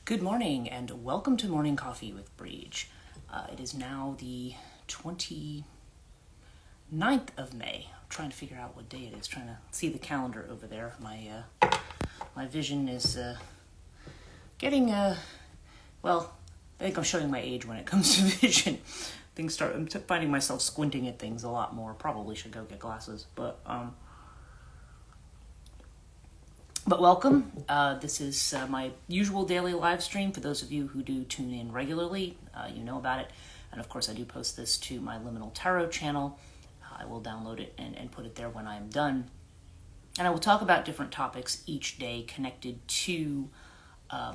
Good morning and welcome to Morning Coffee with Brigid. It is now the 29th of May. I'm trying to figure out what day it is, trying to see the calendar over there. My vision is getting, well, I think I'm showing my age when it comes to vision. I'm finding myself squinting at things a lot more. Probably should go get glasses, but welcome. This is my usual daily live stream. For those of you who do tune in regularly, you know about it. And of course, I do post this to my Liminal Tarot channel. I will download it and put it there when I am done. And I will talk about different topics each day connected to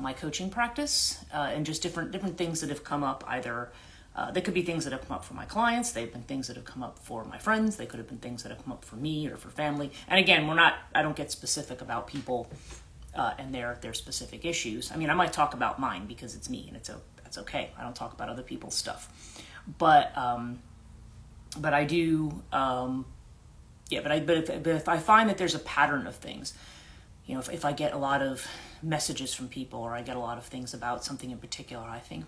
my coaching practice and just different things that have come up. Either they could be things that have come up for my clients. They've been things that have come up for my friends. They could have been things that have come up for me or for family. And again, I don't get specific about people and their specific issues. I mean, I might talk about mine because it's me and that's okay. I don't talk about other people's stuff. But I do, but if I find that there's a pattern of things, you know, if I get a lot of messages from people or I get a lot of things about something in particular, I think,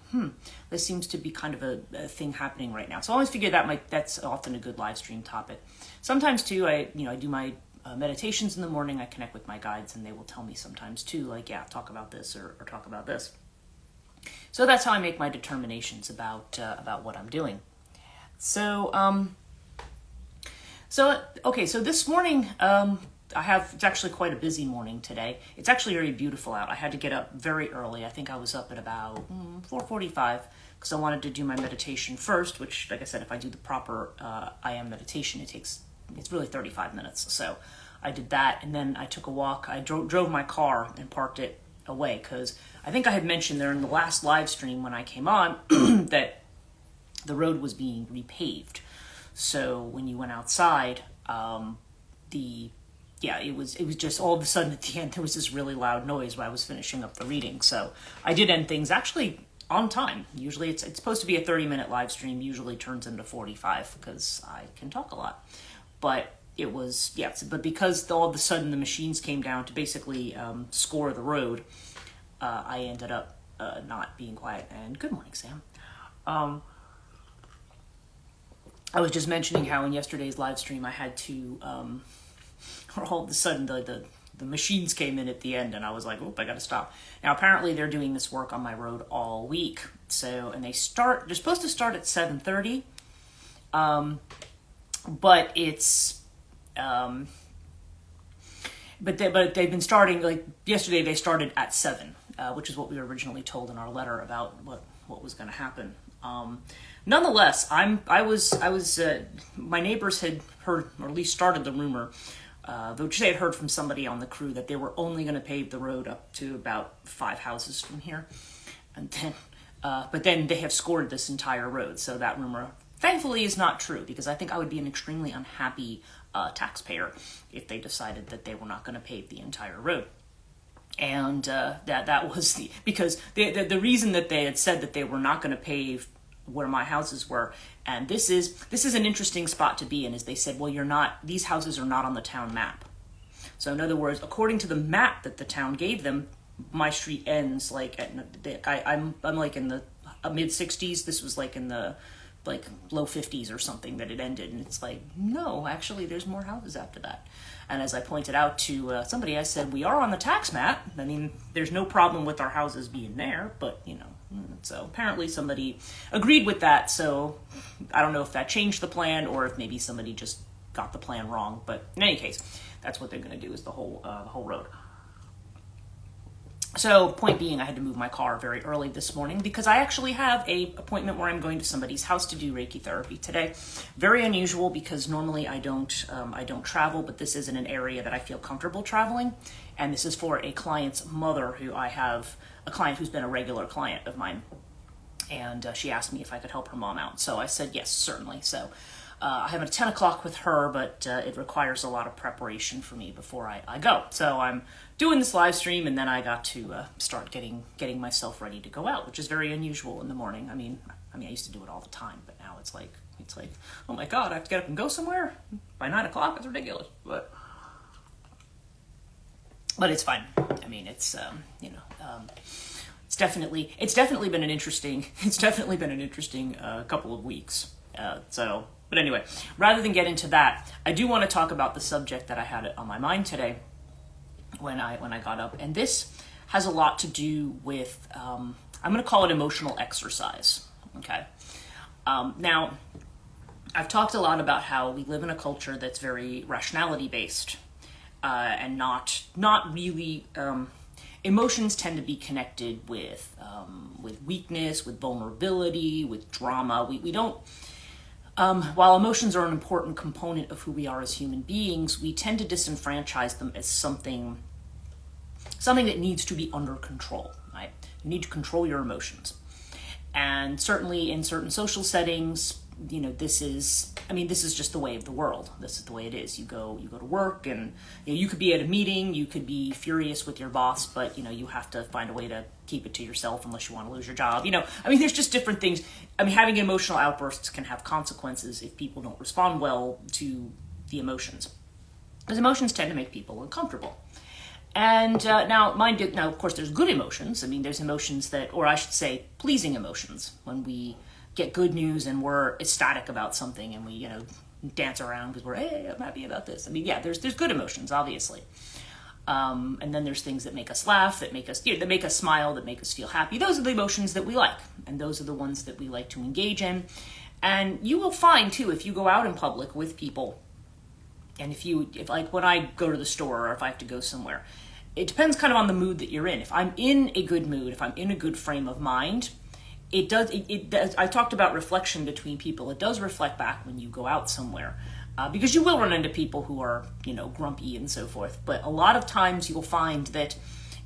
this seems to be kind of a thing happening right now. So I always figure that's often a good live stream topic. Sometimes too, I do my meditations in the morning. I connect with my guides and they will tell me sometimes too, like, yeah, talk about this or talk about this. So that's how I make my determinations about what I'm doing. So this morning, it's actually quite a busy morning today. It's actually very beautiful out. I had to get up very early. I think I was up at about 4:45 because I wanted to do my meditation first, which, like I said, if I do the proper I am meditation, it's really 35 minutes. So I did that, and then I took a walk. I drove my car and parked it away because I think I had mentioned there in the last live stream when I came on that the road was being repaved. So when you went outside, it was just all of a sudden at the end, there was this really loud noise while I was finishing up the reading. So I did end things actually on time. Usually it's supposed to be a 30-minute live stream, usually turns into 45 because I can talk a lot. But it was, but because all of a sudden the machines came down to basically score the road, I ended up not being quiet. And good morning, Sam. I was just mentioning how in yesterday's live stream I had to, all of a sudden the machines came in at the end and I was like, I got to stop. Now apparently they're doing this work on my road all week. So, and they're supposed to start at 7:30, but it's, but they've been starting, like yesterday they started at 7, which is what we were originally told in our letter about what was going to happen. Nonetheless, my neighbors had heard, or at least started the rumor, which they had heard from somebody on the crew, that they were only going to pave the road up to about 5 houses from here. And then, but then they have scored this entire road. So that rumor, thankfully, is not true, because I think I would be an extremely unhappy taxpayer if they decided that they were not going to pave the entire road. And that was because the reason that they had said that they were not going to pave where my houses were, and this is an interesting spot to be in, is they said, well, these houses are not on the town map. So in other words, according to the map that the town gave them, my street ends like I'm like in the mid 60s. This was like in the low 50s or something that it ended, and it's like, no, actually there's more houses after that. And as I pointed out to somebody, I said, we are on the tax map. I mean, there's no problem with our houses being there, but so apparently somebody agreed with that. So I don't know if that changed the plan or if maybe somebody just got the plan wrong, but in any case, that's what they're going to do, is the whole road. So point being, I had to move my car very early this morning because I actually have a appointment where I'm going to somebody's house to do Reiki therapy today. Very unusual because normally I don't travel, but this is in an area that I feel comfortable traveling. And this is for a client's mother I have a client who's been a regular client of mine. And she asked me if I could help her mom out. So I said, yes, certainly. So I have a 10 o'clock with her, but it requires a lot of preparation for me before I go. So I'm doing this live stream, and then I got to start getting myself ready to go out, which is very unusual in the morning. I mean, I used to do it all the time, but now it's like, oh my God, I have to get up and go somewhere by 9 o'clock. It's ridiculous, but it's fine. I mean, it's it's definitely been an interesting couple of weeks. But anyway, rather than get into that, I do want to talk about the subject that I had on my mind today when I got up, and this has a lot to do with I'm going to call it emotional exercise. Okay. Now, I've talked a lot about how we live in a culture that's very rationality based, and not really. Emotions tend to be connected with weakness, with vulnerability, with drama. We don't. While emotions are an important component of who we are as human beings, we tend to disenfranchise them as something that needs to be under control. Right? You need to control your emotions, and certainly in certain social settings, this is just the way of the world. This is the way it is. You go to work, and you could be at a meeting, you could be furious with your boss, but you have to find a way to keep it to yourself unless you want to lose your job. There's just different things. Having emotional outbursts can have consequences if people don't respond well to the emotions, because emotions tend to make people uncomfortable. And now, of course, there's good emotions. There's emotions that, or I should say, pleasing emotions, when we get good news and we're ecstatic about something and we, dance around because hey, I'm happy about this. There's good emotions, obviously. And then there's things that make us laugh, that make us smile, that make us feel happy. Those are the emotions that we like, and those are the ones that we like to engage in. And you will find too, if you go out in public with people, and if like when I go to the store or if I have to go somewhere, it depends kind of on the mood that you're in. If I'm in a good mood, if I'm in a good frame of mind, it does. I talked about reflection between people. It does reflect back when you go out somewhere, because you will run into people who are, grumpy and so forth. But a lot of times you'll find that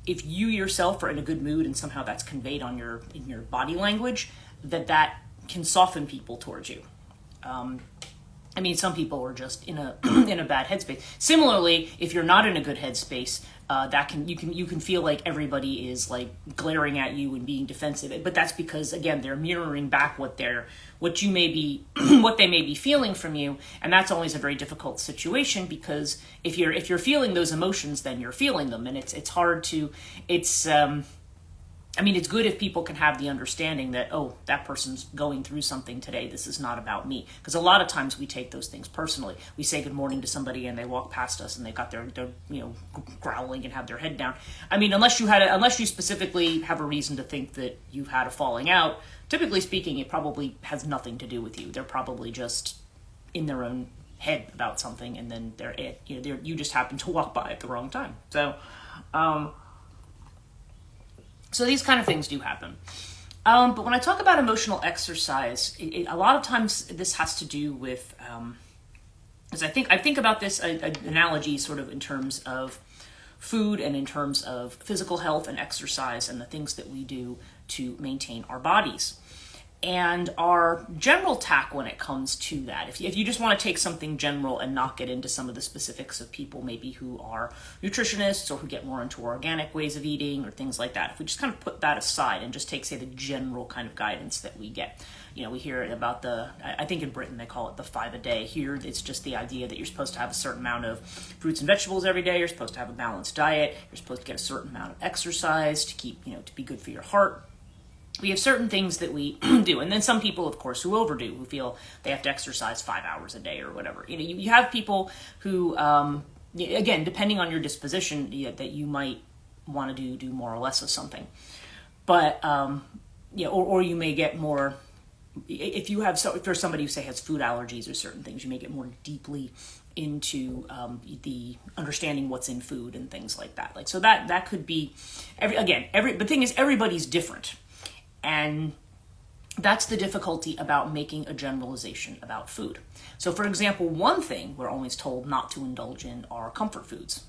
if you yourself are in a good mood and somehow that's conveyed in your body language, that can soften people towards you. Some people are just in a in a bad headspace. Similarly, if you're not in a good headspace, you can feel like everybody is like glaring at you and being defensive. But that's because, again, they're mirroring back what they may be feeling from you, and that's always a very difficult situation, because if you're feeling those emotions, then you're feeling them, and it's hard to it's good if people can have the understanding that, oh, that person's going through something today. This is not about me. Because a lot of times we take those things personally. We say good morning to somebody and they walk past us and they've got their growling and have their head down. Unless you specifically have a reason to think that you've had a falling out, typically speaking, it probably has nothing to do with you. They're probably just in their own head about something, and then you just happen to walk by at the wrong time. So these kind of things do happen. But when I talk about emotional exercise, a lot of times this has to do with, because I think about this analogy sort of in terms of food and in terms of physical health and exercise and the things that we do to maintain our bodies. And our general tack when it comes to that, if you just want to take something general and not get into some of the specifics of people maybe who are nutritionists or who get more into organic ways of eating or things like that, if we just kind of put that aside and just take, say, the general kind of guidance that we get. We hear about I think in Britain they call it the 5 a day. Here it's just the idea that you're supposed to have a certain amount of fruits and vegetables every day, you're supposed to have a balanced diet, you're supposed to get a certain amount of exercise to keep, to be good for your heart. We have certain things that we do. And then some people, of course, who overdo, who feel they have to exercise 5 hours a day or whatever. You have people who, again, depending on your disposition, that you might want to do more or less of something. But, or you may get more, if you're somebody who, say, has food allergies or certain things, you may get more deeply into the understanding what's in food and things like that. So that could be, the thing is, everybody's different. And that's the difficulty about making a generalization about food. So, for example, one thing we're always told not to indulge in are comfort foods.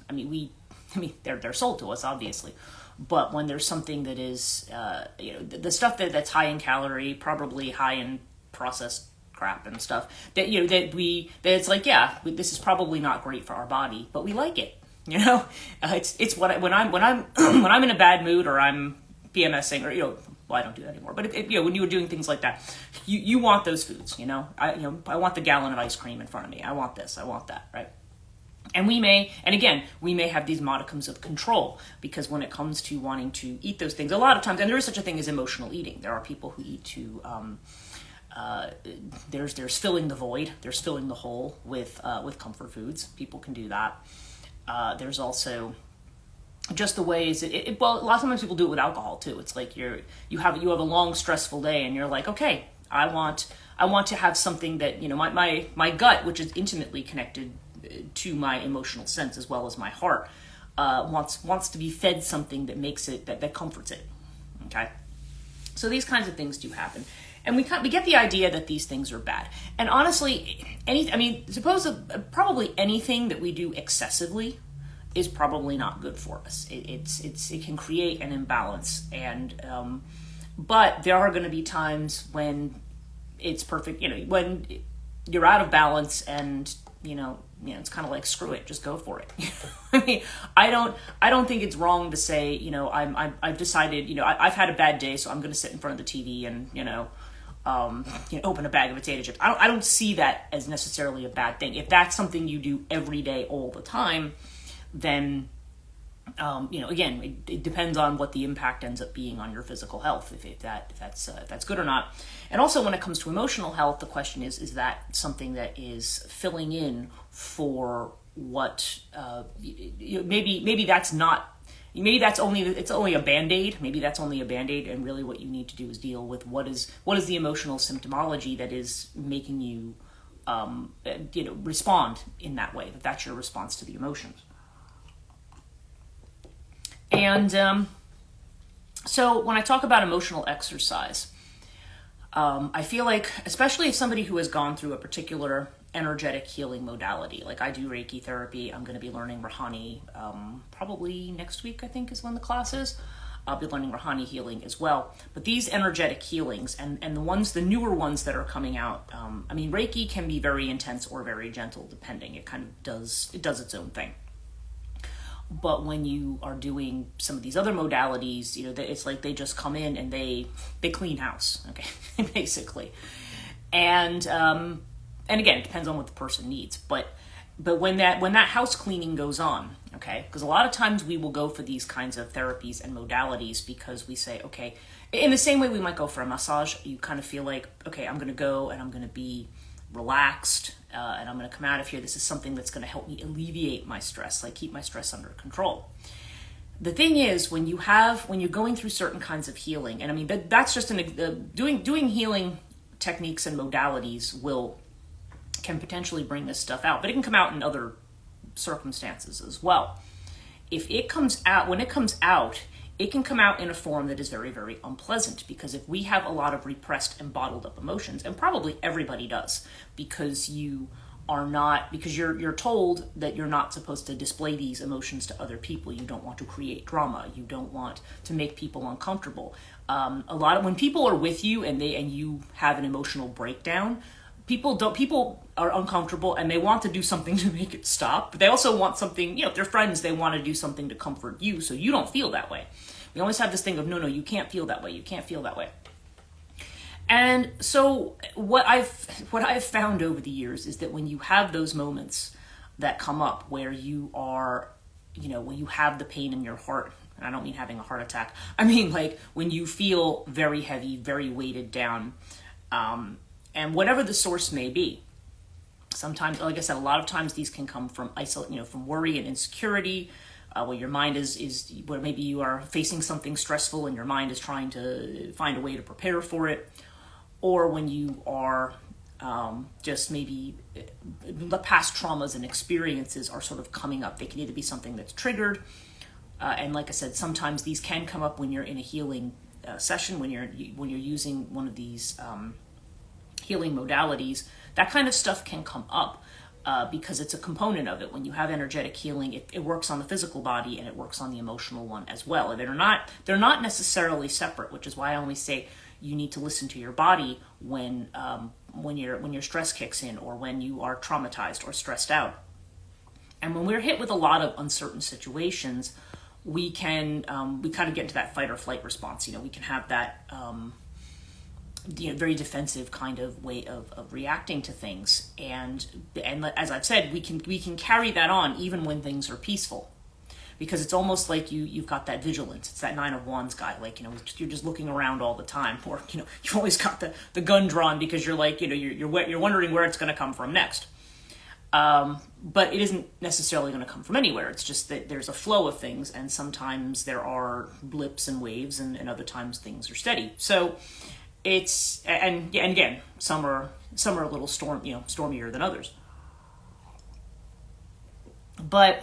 They're sold to us, obviously. But when there's something that is, the stuff that's high in calorie, probably high in processed crap and stuff, that it's like, this is probably not great for our body, but we like it. It's what when I'm in a bad mood or I'm PMSing or well, I don't do that anymore. But when you were doing things like that, you want those foods. I want the gallon of ice cream in front of me. I want this. I want that. Right. And we may have these modicums of control, because when it comes to wanting to eat those things, a lot of times, and there is such a thing as emotional eating. There are people who eat to, there's filling the void, there's filling the hole with comfort foods. People can do that. There's also just the ways well, a lot of times people do it with alcohol too. It's like you have a long stressful day, and you're like, okay, I want to have something that, my gut, which is intimately connected to my emotional sense as well as my heart, wants to be fed something that makes it, that comforts it. Okay, so these kinds of things do happen, and we get the idea that these things are bad. And honestly, probably anything that we do excessively is probably not good for us. It can create an imbalance, and but there are going to be times when it's perfect. When you're out of balance, and it's kind of like, screw it, just go for it. I mean, I don't think it's wrong to say, I've decided, I've had a bad day, so I'm going to sit in front of the TV and open a bag of potato chips. I don't see that as necessarily a bad thing. If that's something you do every day, all the time, then again, it depends on what the impact ends up being on your physical health, if that's good or not. And also, when it comes to emotional health, the question is that something that is filling in for what maybe that's not. Maybe it's only a Band-Aid. Maybe that's only a Band-Aid, and really what you need to do is deal with what is the emotional symptomology that is making you respond in that way. That's your response to the emotions. And so when I talk about emotional exercise, I feel like, especially if somebody who has gone through a particular energetic healing modality, like I do Reiki therapy, I'm going to be learning Rahani probably next week, I think is when the class is. I'll be learning Rahani healing as well. But these energetic healings and the newer ones that are coming out, Reiki can be very intense or very gentle, depending. It kind of does its own thing. But when you are doing some of these other modalities, it's like they just come in and they clean house, okay, basically. And again, it depends on what the person needs. But when that house cleaning goes on, okay, because a lot of times we will go for these kinds of therapies and modalities because we say, okay, in the same way we might go for a massage, you kind of feel like, okay, I'm going to go and I'm going to be relaxed, and I'm going to come out of here. This is something that's going to help me alleviate my stress, like keep my stress under control. The thing is, when you're going through certain kinds of healing, and that's just doing healing techniques and modalities can potentially bring this stuff out, but it can come out in other circumstances as well. When it comes out, it can come out in a form that is very, very unpleasant, because if we have a lot of repressed and bottled up emotions, and probably everybody does, because you're told that you're not supposed to display these emotions to other people. You don't want to create drama. You don't want to make people uncomfortable. When people are with you and you have an emotional breakdown, people are uncomfortable and they want to do something to make it stop, but they also want something, if they're friends, they want to do something to comfort you so you don't feel that way. We always have this thing of, no, you can't feel that way. You can't feel that way. And so what I've found over the years is that when you have those moments that come up where you are, when you have the pain in your heart, and I don't mean having a heart attack, I mean like when you feel very heavy, very weighted down, and whatever the source may be. Sometimes, like I said, a lot of times these can come from from worry and insecurity, where your mind is where maybe you are facing something stressful and your mind is trying to find a way to prepare for it, or when you are just maybe the past traumas and experiences are sort of coming up. They can either be something that's triggered, and like I said, sometimes these can come up when you're in a healing session, when you're using one of these healing modalities. That kind of stuff can come up because it's a component of it. When you have energetic healing, it works on the physical body and it works on the emotional one as well. And they're not necessarily separate, which is why I always say you need to listen to your body when your stress kicks in, or when you are traumatized or stressed out. And when we're hit with a lot of uncertain situations, we kind of get into that fight or flight response. We can have that very defensive kind of way of reacting to things. And as I've said, we can carry that on even when things are peaceful, because it's almost like you've got that vigilance. It's that Nine of Wands guy, like, you're just looking around all the time, or you've always got the gun drawn because you're like, you're wondering where it's going to come from next. But it isn't necessarily going to come from anywhere. It's just that there's a flow of things, and sometimes there are blips and waves, and other times things are steady. So it's, and again, some are a little stormier than others. But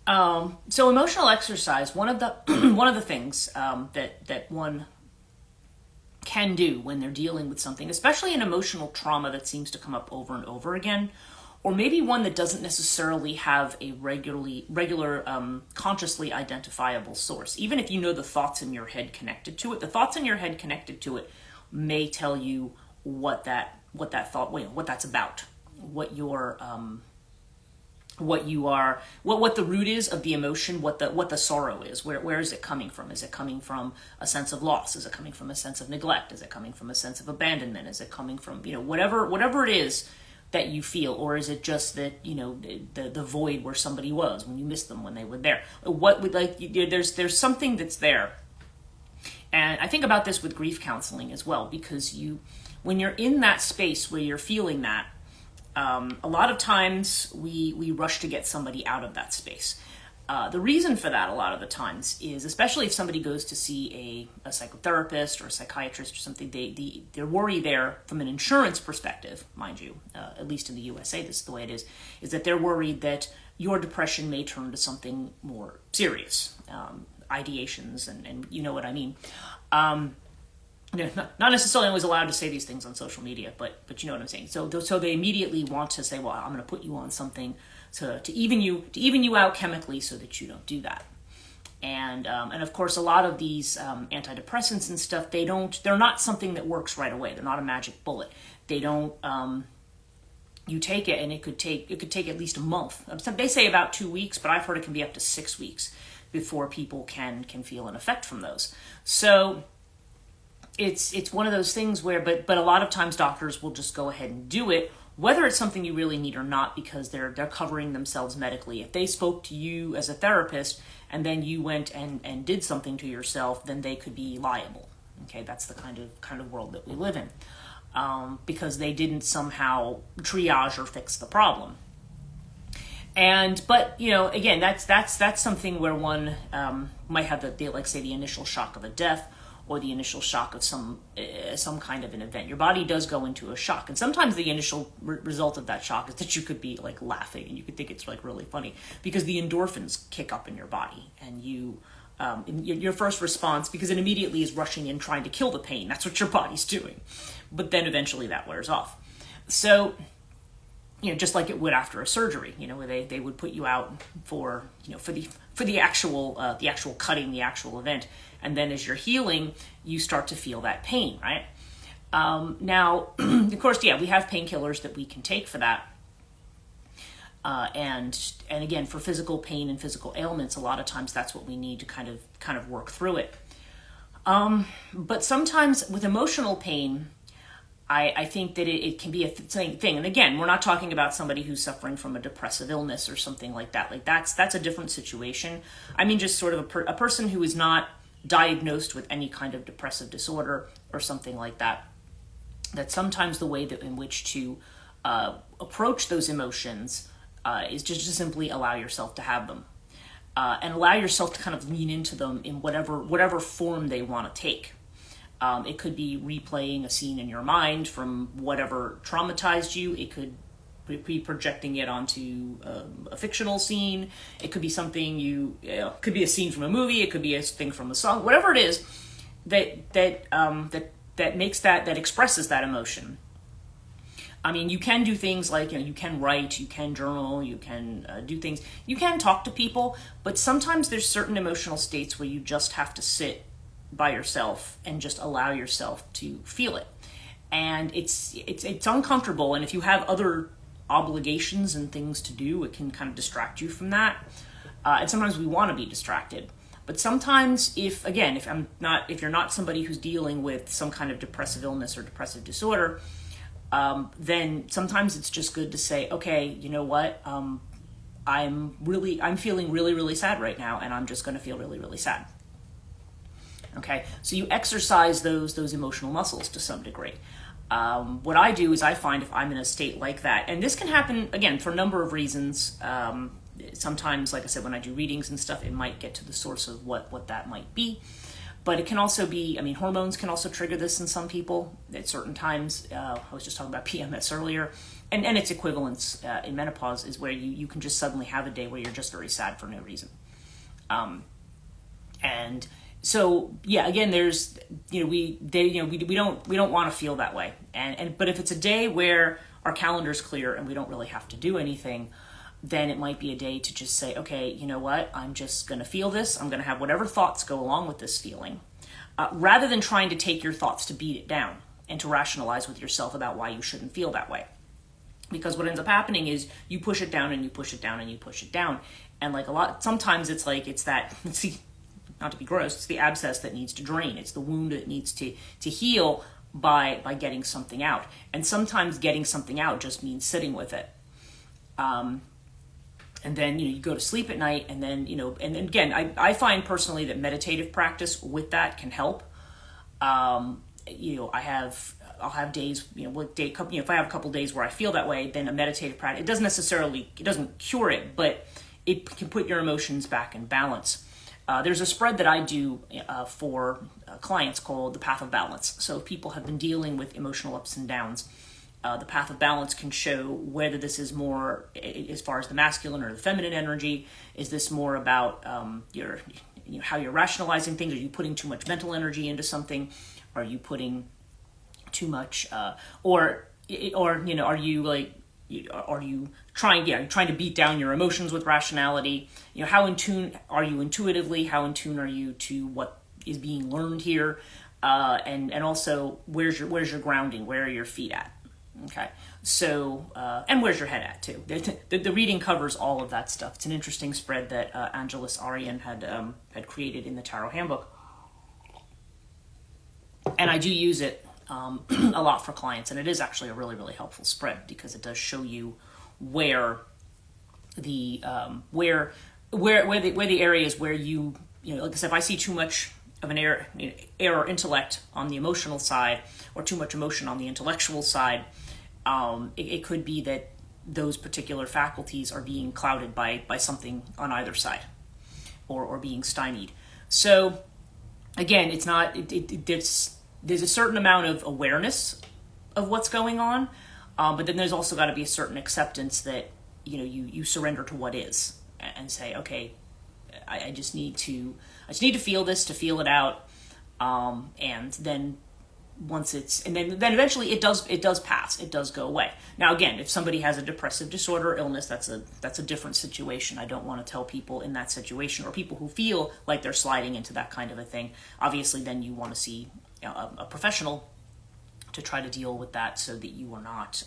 so emotional exercise, one of the things that one can do when they're dealing with something, especially an emotional trauma that seems to come up over and over again, or maybe one that doesn't necessarily have a regular consciously identifiable source. Even if you know the thoughts in your head connected to it, the thoughts in your head connected to it may tell you what that thought, what that's about, what the root is of the emotion, what the sorrow is, where is it coming from? Is it coming from a sense of loss? Is it coming from a sense of neglect? Is it coming from a sense of abandonment? Is it coming from, whatever it is that you feel? Or is it just that, the void where somebody was when you missed them, when they were there? There's something that's there. And I think about this with grief counseling as well, because when you're in that space where you're feeling that, a lot of times we rush to get somebody out of that space. The reason for that a lot of the times is, especially if somebody goes to see a psychotherapist or a psychiatrist or something, their worry there from an insurance perspective, mind you, at least in the USA, this is the way it is that they're worried that your depression may turn to something more serious, ideations, and you know what I mean. Not necessarily always allowed to say these things on social media, but you know what I'm saying. So they immediately want to say, well, I'm going to put you on something to even you out chemically so that you don't do that. And of course, a lot of these antidepressants and stuff, they're not something that works right away. They're not a magic bullet. They don't. You take it, and it could take at least a month. They say about 2 weeks, but I've heard it can be up to 6 weeks before people can feel an effect from those. So it's one of those things where, but a lot of times doctors will just go ahead and do it, whether it's something you really need or not, because they're covering themselves medically. If they spoke to you as a therapist and then you went and did something to yourself, then they could be liable. Okay, that's the kind of world that we live in, because they didn't somehow triage or fix the problem. But again, that's something where one might have the initial shock of a death, or the initial shock of some kind of an event. Your body does go into a shock, and sometimes the initial result of that shock is that you could be like laughing, and you could think it's like really funny, because the endorphins kick up in your body, and your first response, because it immediately is rushing in trying to kill the pain. That's what your body's doing, but then eventually that wears off. So just like it would after a surgery, where they would put you out for the actual cutting, the actual event. And then as you're healing, you start to feel that pain, right? Now, of course, we have painkillers that we can take for that. And again, for physical pain and physical ailments, a lot of times that's what we need to kind of work through it. But sometimes with emotional pain, I think that it can be a thing. And again, we're not talking about somebody who's suffering from a depressive illness or something like that. Like that's a different situation. I mean, just sort of a person who is not diagnosed with any kind of depressive disorder or something like that. That sometimes the way in which to approach those emotions is just to simply allow yourself to have them, and allow yourself to kind of lean into them in whatever form they want to take. It could be replaying a scene in your mind from whatever traumatized you. It could be projecting it onto a fictional scene. It could be something could be a scene from a movie. It could be a thing from a song. Whatever it is that makes that expresses that emotion. I mean, you can do things like you can write, you can journal, you can do things. You can talk to people, but sometimes there's certain emotional states where you just have to sit by yourself and just allow yourself to feel it. And it's uncomfortable, and if you have other obligations and things to do, it can kind of distract you from that. And sometimes we want to be distracted. But sometimes if you're not somebody who's dealing with some kind of depressive illness or depressive disorder, then sometimes it's just good to say, okay, you know what? I'm feeling really, really sad right now, and I'm just going to feel really, really sad. Okay, so you exercise those emotional muscles to some degree. What I do is I find if I'm in a state like that, and this can happen, again, for a number of reasons. Sometimes, like I said, when I do readings and stuff, it might get to the source of what that might be. But it can also be, hormones can also trigger this in some people at certain times. I was just talking about PMS earlier. And its equivalence in menopause is where you can just suddenly have a day where you're just very sad for no reason. And so, yeah, again, there's, we don't want to feel that way. But if it's a day where our calendar's clear and we don't really have to do anything, then it might be a day to just say, okay, you know what? I'm just going to feel this. I'm going to have whatever thoughts go along with this feeling, rather than trying to take your thoughts to beat it down and to rationalize with yourself about why you shouldn't feel that way. Because what ends up happening is you push it down and you push it down and you push it down. And sometimes it's not to be gross, it's the abscess that needs to drain. It's the wound that needs to heal by getting something out. And sometimes getting something out just means sitting with it. And then, you go to sleep at night, and then, and again, I find personally that meditative practice with that can help. I'll have days, if I have a couple days where I feel that way, then a meditative practice, it doesn't cure it, but it can put your emotions back in balance. There's a spread that I do for clients called the Path of Balance. So if people have been dealing with emotional ups and downs, the Path of Balance can show whether this is more as far as the masculine or the feminine energy. Is this more about how you're rationalizing things? Are you putting too much mental energy into something? Are you putting too much, are you trying to beat down your emotions with rationality? How in tune are you intuitively? How in tune are you to what is being learned here? And also where's your grounding? Where are your feet at? Okay, so and where's your head at too? The reading covers all of that stuff. It's an interesting spread that Angelis Aryan had created in the Tarot Handbook, and I do use it a lot for clients, and it is actually a really, really helpful spread because it does show you where the areas where you like I said, if I see too much of an error or intellect on the emotional side, or too much emotion on the intellectual side, it could be that those particular faculties are being clouded by something on either side, or being stymied. So again, it's not. There's a certain amount of awareness of what's going on, but then there's also got to be a certain acceptance that you surrender to what is and say, okay, I just need to feel this, to feel it out, and then then eventually it does pass. It does go away. Now again, if somebody has a depressive disorder or illness, that's a different situation. I don't want to tell people in that situation, or people who feel like they're sliding into that kind of a thing. Obviously, then you want to see a professional to try to deal with that, so that you are not,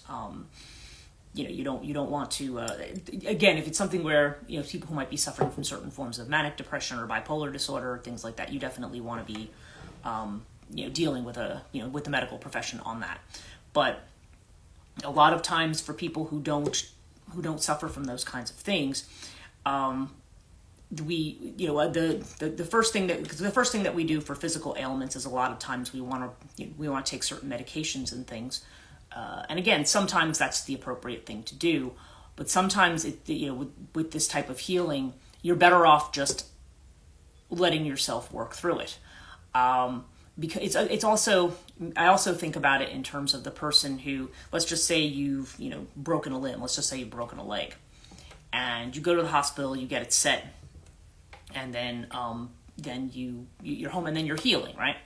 you don't want to. Again, if it's something where people who might be suffering from certain forms of manic depression or bipolar disorder, things like that, you definitely want to be, dealing with with the medical profession on that. But a lot of times for people who don't suffer from those kinds of things, the first thing that we do for physical ailments is a lot of times we want to take certain medications and things, and again, sometimes that's the appropriate thing to do, but sometimes with this type of healing, you're better off just letting yourself work through it, because it's also, I also think about it in terms of the person who, let's just say you've broken a limb, let's just say you've broken a leg, and you go to the hospital, you get it set, and then you're home, and then you're healing, right?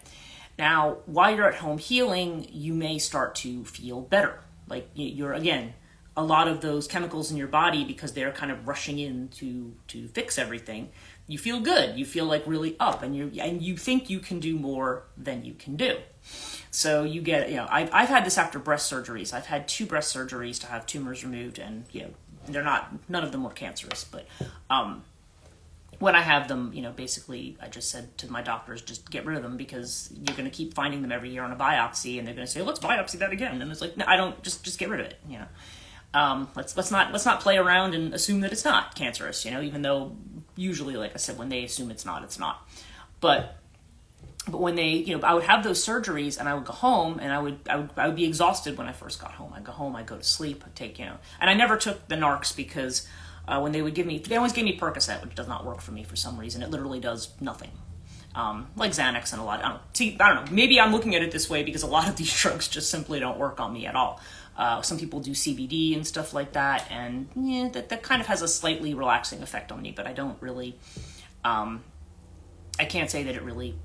Now, while you're at home healing, you may start to feel better. Like you're, again, a lot of those chemicals in your body, because they're kind of rushing in to fix everything, you feel good. You feel like really up, and you think you can do more than you can do. So you get, I've had this after breast surgeries. I've had 2 breast surgeries to have tumors removed, and none of them were cancerous, but when I have them, basically I just said to my doctors, just get rid of them, because you're going to keep finding them every year on a biopsy, and they're going to say, let's biopsy that again. And it's like, no, I don't, just get rid of it. Let's not play around and assume that it's not cancerous, even though usually, like I said, when they assume it's not, it's not. But when they, I would have those surgeries, and I would go home, and I would be exhausted when I first got home. I'd go home, I'd go to sleep, I'd take, and I never took the narcs, because when they would they always gave me Percocet, which does not work for me for some reason. It literally does nothing. Like Xanax and a lot. I don't know. Maybe I'm looking at it this way because a lot of these drugs just simply don't work on me at all. Some people do CBD and stuff like that, and that kind of has a slightly relaxing effect on me, but I don't really, I can't say that it really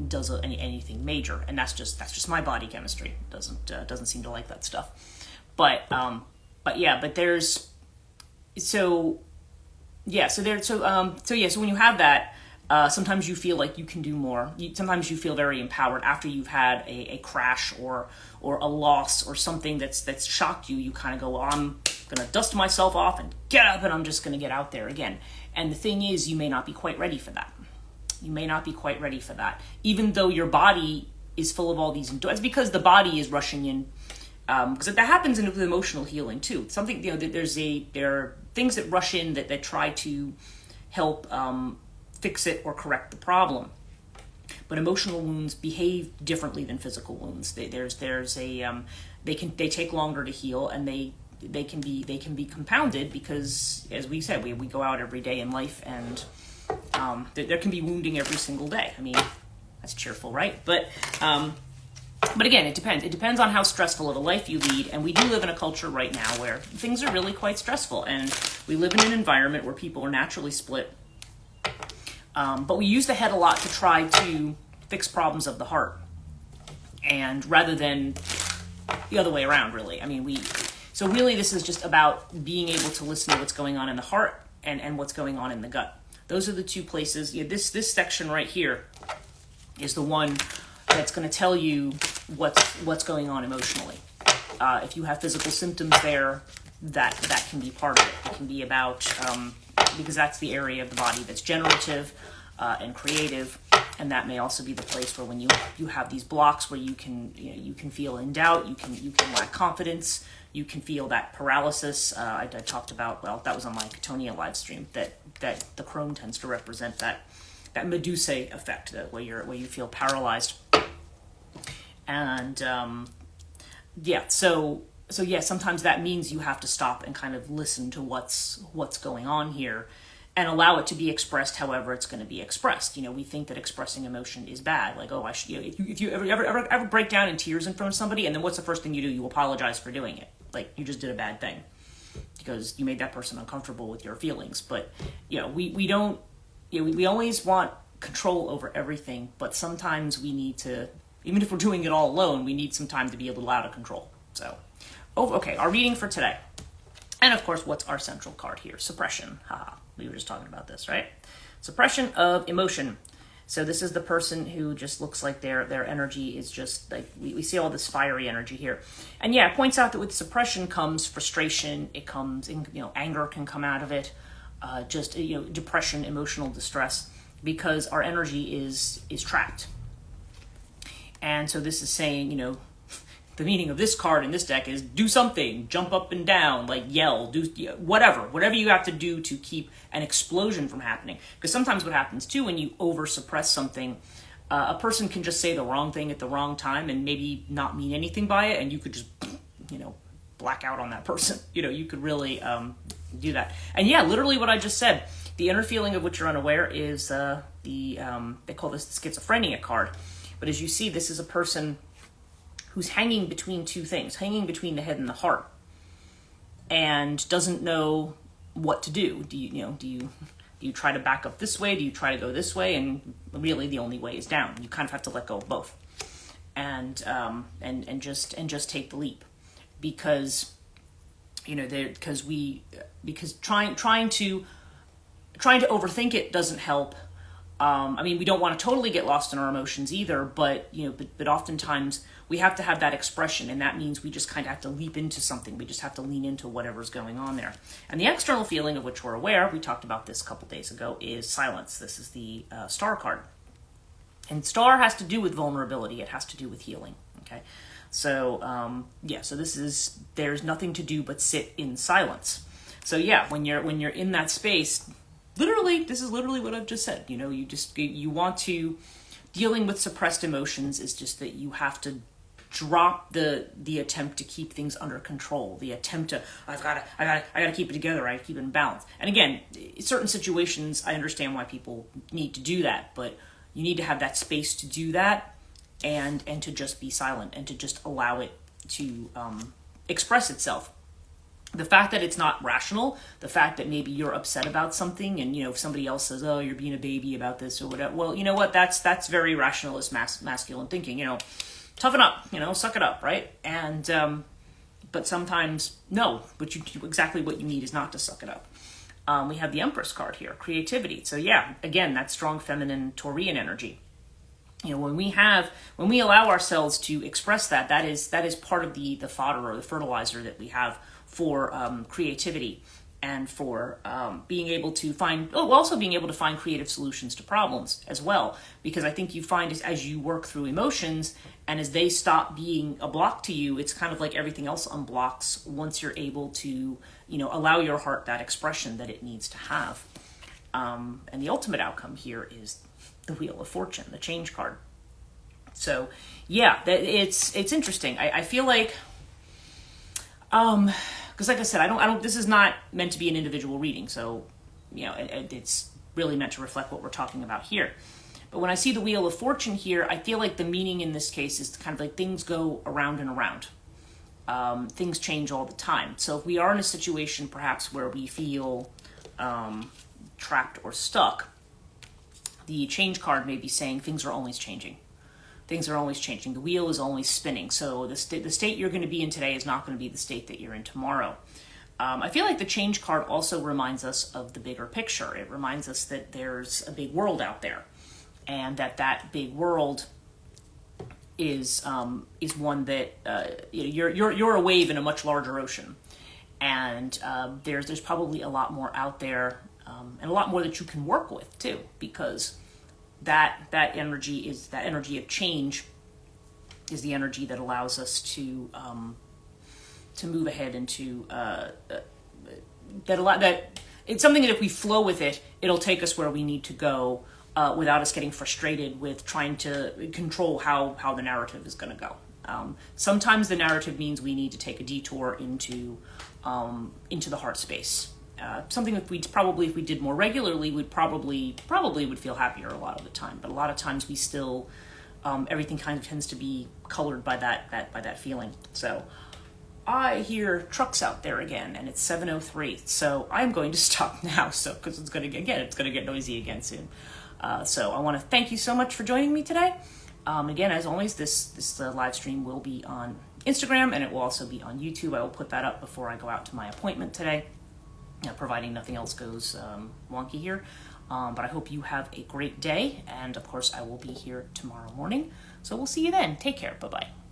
does anything major, and that's just my body chemistry. It doesn't seem to like that stuff. But there's, so when you have that, sometimes you feel like you can do more. Sometimes you feel very empowered after you've had a crash or a loss or something that's shocked you. You kind of go, well, I'm going to dust myself off and get up, and I'm just going to get out there again. And the thing is, you may not be quite ready for that. Even though your body is full of all these, it's because the body is rushing in. Because that happens with emotional healing too. Something, there are things that rush in that try to help fix it or correct the problem. But emotional wounds behave differently than physical wounds. They take longer to heal, and they can be compounded because, as we said, we go out every day in life, and there can be wounding every single day. I mean, that's cheerful, right? But again, it depends. It depends on how stressful of a life you lead. And we do live in a culture right now where things are really quite stressful. And we live in an environment where people are naturally split. But we use the head a lot to try to fix problems of the heart. And rather than the other way around, really. I mean, so really this is just about being able to listen to what's going on in the heart and what's going on in the gut. Those are the two places. This section right here is the one that's going to tell you what's going on emotionally. If you have physical symptoms there, that can be part of it. It can be about, because that's the area of the body that's generative and creative, and that may also be the place where when you have these blocks where you can feel in doubt, you can lack confidence, you can feel that paralysis. I talked about, well, that was on my Ketonia live stream, that the Chrome tends to represent that Medusa effect, where you feel paralyzed. And sometimes that means you have to stop and kind of listen to what's going on here, and allow it to be expressed however it's going to be expressed. We think that expressing emotion is bad. Like, oh, if you ever break down in tears in front of somebody, and then what's the first thing you do? You apologize for doing it. Like, you just did a bad thing because you made that person uncomfortable with your feelings. But we don't. We always want control over everything, but sometimes we need to. Even if we're doing it all alone, we need some time to be a little out of control. So, okay, our reading for today. And of course, what's our central card here? Suppression. Haha, we were just talking about this, right? Suppression of emotion. So this is the person who just looks like their energy is just like, we see all this fiery energy here. And yeah, it points out that with suppression comes frustration. It comes, anger can come out of it. Depression, emotional distress, because our energy is trapped. And so this is saying, the meaning of this card in this deck is do something, jump up and down, like yell, do whatever you have to do to keep an explosion from happening. Because sometimes what happens too, when you over suppress something, a person can just say the wrong thing at the wrong time and maybe not mean anything by it, and you could just, black out on that person. You could really do that. And yeah, literally what I just said, the inner feeling of which you're unaware is they call this the schizophrenia card. But as you see, this is a person who's hanging between two things, hanging between the head and the heart, and doesn't know what to do. Do you try to back up this way? Do you try to go this way? And really, the only way is down. You kind of have to let go of both, and just take the leap, because trying to overthink it doesn't help. I mean, we don't want to totally get lost in our emotions either, but but oftentimes we have to have that expression, and that means we just kind of have to leap into something. We just have to lean into whatever's going on there. And the external feeling of which we're aware, we talked about this a couple days ago, is silence. This is the Star card. And Star has to do with vulnerability. It has to do with healing. Okay, so so there's nothing to do but sit in silence. So yeah, when you're in that space, literally, this is literally what I've just said. You want to, dealing with suppressed emotions is just that you have to drop the attempt to keep things under control, the attempt to, I gotta keep it together, I keep it in balance. And again, in certain situations, I understand why people need to do that, but you need to have that space to do that, and to just be silent, and to just allow it to express itself. The fact that it's not rational, the fact that maybe you're upset about something, and if somebody else says, "Oh, you're being a baby about this" or whatever, well, you know what? That's very rationalist, masculine thinking. Toughen up, suck it up, right? And but sometimes no, but exactly what you need is not to suck it up. We have the Empress card here, creativity. So yeah, again, that strong feminine Taurian energy. When we allow ourselves to express that is part of the fodder or the fertilizer that we have for creativity, and for being able to find creative solutions to problems as well. Because I think you find as you work through emotions, and as they stop being a block to you, it's kind of like everything else unblocks once you're able to, allow your heart that expression that it needs to have. And the ultimate outcome here is the Wheel of Fortune, the change card. So yeah, it's interesting. I feel like, because like I said, I don't, this is not meant to be an individual reading. So, it's really meant to reflect what we're talking about here. But when I see the Wheel of Fortune here, I feel like the meaning in this case is kind of like things go around and around. Things change all the time. So if we are in a situation perhaps where we feel trapped or stuck, the change card may be saying things are always changing. Things are always changing. The wheel is always spinning. So the state you're going to be in today is not going to be the state that you're in tomorrow. I feel like the change card also reminds us of the bigger picture. It reminds us that there's a big world out there, and that big world is one that you're a wave in a much larger ocean, and there's probably a lot more out there, and a lot more that you can work with too, because that energy of change is the energy that allows us to move ahead, and that it's something that if we flow with it, it'll take us where we need to go, without us getting frustrated with trying to control how the narrative is going to go. Sometimes the narrative means we need to take a detour into the heart space. Something if we did more regularly, we'd probably would feel happier a lot of the time. But a lot of times we still, everything kind of tends to be colored by that feeling. So I hear trucks out there again, and it's 7:03. So I'm going to stop now. So because it's going to get noisy again soon. So I want to thank you so much for joining me today. Again, as always, this live stream will be on Instagram, and it will also be on YouTube. I will put that up before I go out to my appointment today, providing nothing else goes wonky here. But I hope you have a great day, and of course I will be here tomorrow morning. So we'll see you then. Take care. Bye-bye.